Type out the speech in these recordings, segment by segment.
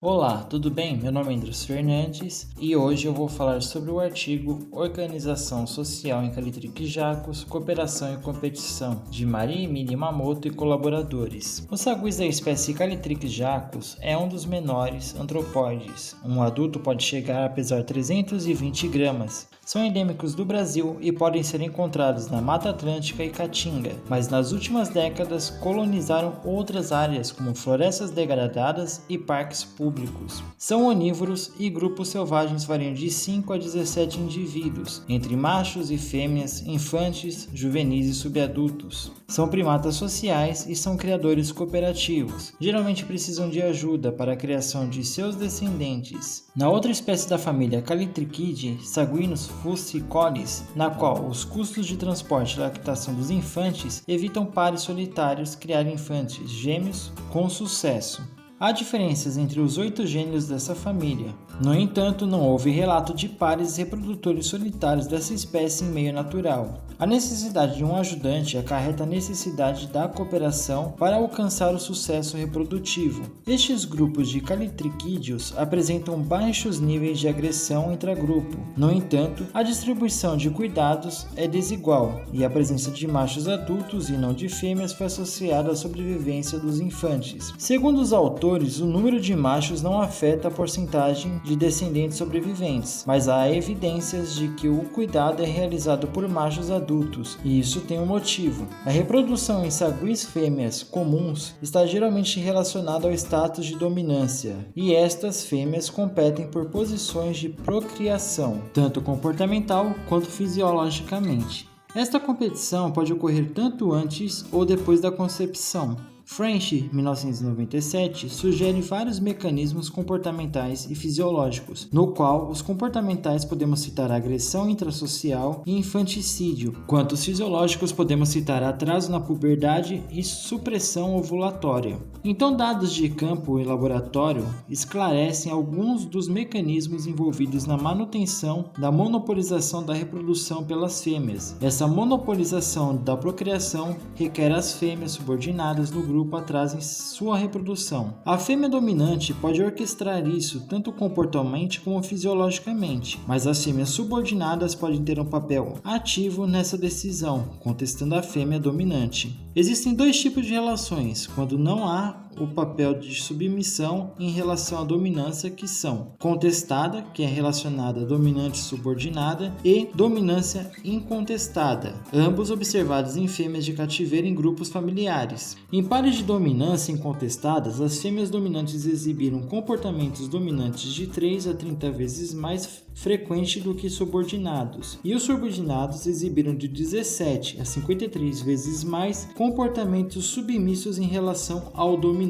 Olá, tudo bem? Meu nome é Andres Fernandes e hoje eu vou falar sobre o artigo Organização Social em Calitriquijacos, Cooperação e Competição, de Maria Emília Mamoto e colaboradores. O saguis da espécie Calitriquijacos é um dos menores antropóides. Um adulto pode chegar a pesar 320 gramas. São endêmicos do Brasil e podem ser encontrados na Mata Atlântica e Caatinga, mas nas últimas décadas colonizaram outras áreas como florestas degradadas e parques públicos. São onívoros e grupos selvagens variam de 5 a 17 indivíduos, entre machos e fêmeas, infantes, juvenis e subadultos. São primatas sociais e são criadores cooperativos. Geralmente precisam de ajuda para a criação de seus descendentes. Na outra espécie da família Calitrichidae, Saguinus fusicolis, na qual os custos de transporte e lactação dos infantes evitam pares solitários criar infantes gêmeos com sucesso. Há diferenças entre os 8 gêneros dessa família. No entanto, não houve relato de pares reprodutores solitários dessa espécie em meio natural. A necessidade de um ajudante acarreta a necessidade da cooperação para alcançar o sucesso reprodutivo. Estes grupos de calitriquídeos apresentam baixos níveis de agressão intragrupo. No entanto, a distribuição de cuidados é desigual e a presença de machos adultos e não de fêmeas foi associada à sobrevivência dos infantes. Segundo os autores, o número de machos não afeta a porcentagem de descendentes sobreviventes, mas há evidências de que o cuidado é realizado por machos adultos, e isso tem um motivo. A reprodução em saguis fêmeas comuns está geralmente relacionada ao status de dominância, e estas fêmeas competem por posições de procriação, tanto comportamental quanto fisiologicamente. Esta competição pode ocorrer tanto antes ou depois da concepção. French, 1997, sugere vários mecanismos comportamentais e fisiológicos, no qual os comportamentais podemos citar agressão intrasocial e infanticídio, quanto os fisiológicos podemos citar atraso na puberdade e supressão ovulatória. Então, dados de campo e laboratório esclarecem alguns dos mecanismos envolvidos na manutenção da monopolização da reprodução pelas fêmeas. Essa monopolização da procriação requer as fêmeas subordinadas no grupo atrasem sua reprodução. A fêmea dominante pode orquestrar isso tanto comportamentalmente como fisiologicamente, mas as fêmeas subordinadas podem ter um papel ativo nessa decisão, contestando a fêmea dominante. Existem dois tipos de relações, quando não há o papel de submissão em relação à dominância, que são contestada, que é relacionada à dominante subordinada, e dominância incontestada, ambos observados em fêmeas de cativeiro em grupos familiares. Em pares de dominância incontestadas, as fêmeas dominantes exibiram comportamentos dominantes de 3 a 30 vezes mais frequente do que subordinados, e os subordinados exibiram de 17 a 53 vezes mais comportamentos submissos em relação ao dominante.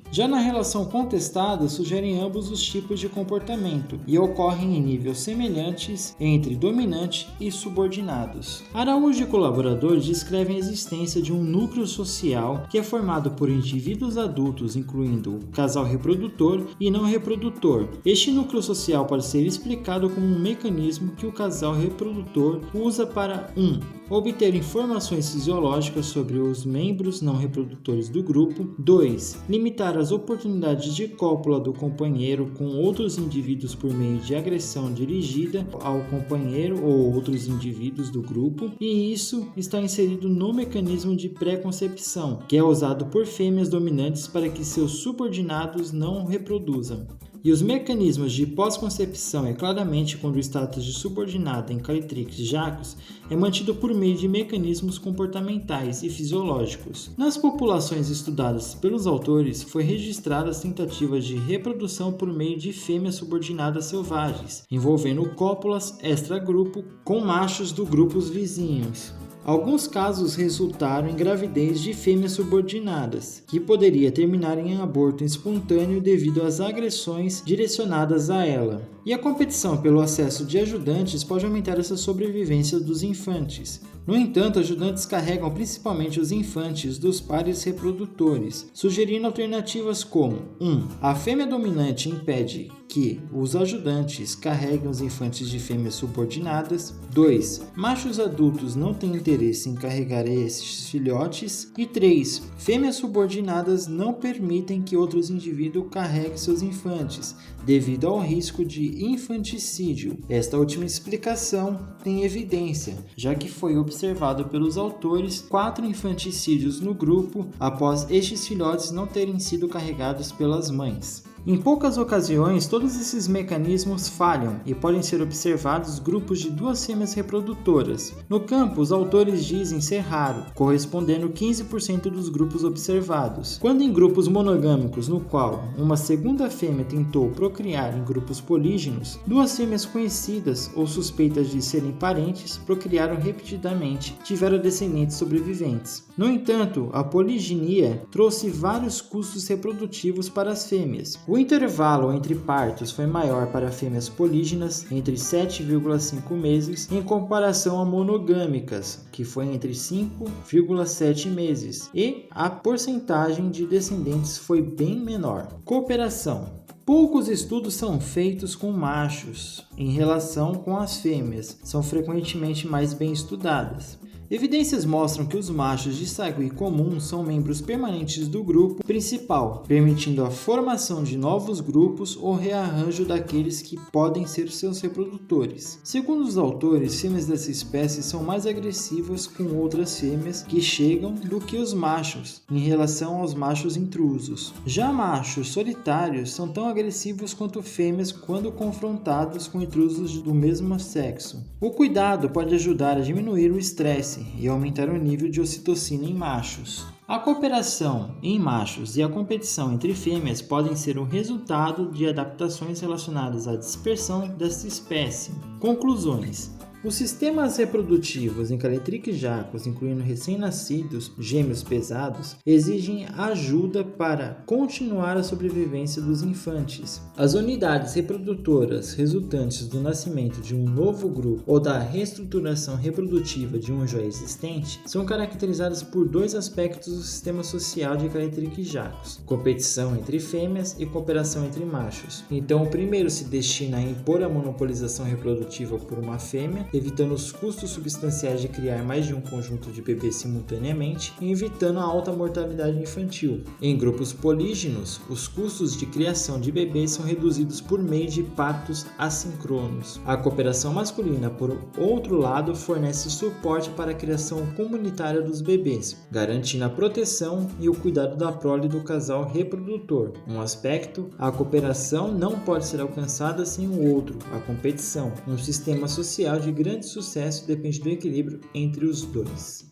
Já na relação contestada, sugerem ambos os tipos de comportamento e ocorrem em níveis semelhantes entre dominante e subordinados. Araújo e colaboradores descrevem a existência de um núcleo social que é formado por indivíduos adultos, incluindo o casal reprodutor e não reprodutor. Este núcleo social pode ser explicado como um mecanismo que o casal reprodutor usa para 1. Obter informações fisiológicas sobre os membros não reprodutores do grupo. 2. Limitar as oportunidades de cópula do companheiro com outros indivíduos por meio de agressão dirigida ao companheiro ou outros indivíduos do grupo. E isso está inserido no mecanismo de pré-concepção, que é usado por fêmeas dominantes para que seus subordinados não reproduzam. E os mecanismos de pós-concepção é claramente quando o status de subordinado em Calitrichidacus é mantido por meio de mecanismos comportamentais e fisiológicos. Nas populações estudadas pelos autores, foi registradas tentativas de reprodução por meio de fêmeas subordinadas selvagens, envolvendo cópulas extragrupo com machos do grupos vizinhos. Alguns casos resultaram em gravidez de fêmeas subordinadas, que poderia terminar em aborto espontâneo devido às agressões direcionadas a ela. E a competição pelo acesso de ajudantes pode aumentar essa sobrevivência dos infantes. No entanto, ajudantes carregam principalmente os infantes dos pares reprodutores, sugerindo alternativas como 1. A fêmea dominante impede que os ajudantes carreguem os infantes de fêmeas subordinadas. 2. Machos adultos não têm interesse em carregar esses filhotes. E 3. Fêmeas subordinadas não permitem que outros indivíduos carreguem seus infantes, devido ao risco de infanticídio. Esta última explicação tem evidência, já que foi observado pelos autores 4 infanticídios no grupo após estes filhotes não terem sido carregados pelas mães. Em poucas ocasiões, todos esses mecanismos falham e podem ser observados grupos de 2 fêmeas reprodutoras. No campo, os autores dizem ser raro, correspondendo 15% dos grupos observados. Quando em grupos monogâmicos, no qual uma segunda fêmea tentou procriar em grupos polígenos, 2 fêmeas conhecidas ou suspeitas de serem parentes procriaram repetidamente, tiveram descendentes sobreviventes. No entanto, a poliginia trouxe vários custos reprodutivos para as fêmeas. O intervalo entre partos foi maior para fêmeas polígenas, entre 7,5 meses, em comparação a monogâmicas, que foi entre 5,7 meses, e a porcentagem de descendentes foi bem menor. Cooperação. Poucos estudos são feitos com machos em relação com as fêmeas, são frequentemente mais bem estudadas. Evidências mostram que os machos de sagui comum são membros permanentes do grupo principal, permitindo a formação de novos grupos ou rearranjo daqueles que podem ser seus reprodutores. Segundo os autores, fêmeas dessa espécie são mais agressivas com outras fêmeas que chegam do que os machos, em relação aos machos intrusos. Já machos solitários são tão agressivos quanto fêmeas quando confrontados com intrusos do mesmo sexo. O cuidado pode ajudar a diminuir o estresse e aumentar o nível de ocitocina em machos. A cooperação em machos e a competição entre fêmeas podem ser o resultado de adaptações relacionadas à dispersão desta espécie. Conclusões. Os sistemas reprodutivos em Caletrix jacos, incluindo recém-nascidos, gêmeos pesados, exigem ajuda para continuar a sobrevivência dos infantes. As unidades reprodutoras resultantes do nascimento de um novo grupo ou da reestruturação reprodutiva de um já existente são caracterizadas por 2 aspectos do sistema social de Caletrix jacos: competição entre fêmeas e cooperação entre machos. Então, o primeiro se destina a impor a monopolização reprodutiva por uma fêmea, evitando os custos substanciais de criar mais de um conjunto de bebês simultaneamente e evitando a alta mortalidade infantil. Em grupos polígenos, os custos de criação de bebês são reduzidos por meio de partos assíncronos. A cooperação masculina, por outro lado, fornece suporte para a criação comunitária dos bebês, garantindo a proteção e o cuidado da prole do casal reprodutor. Um aspecto, a cooperação não pode ser alcançada sem o outro, a competição. Um sistema social de grande sucesso depende do equilíbrio entre os dois.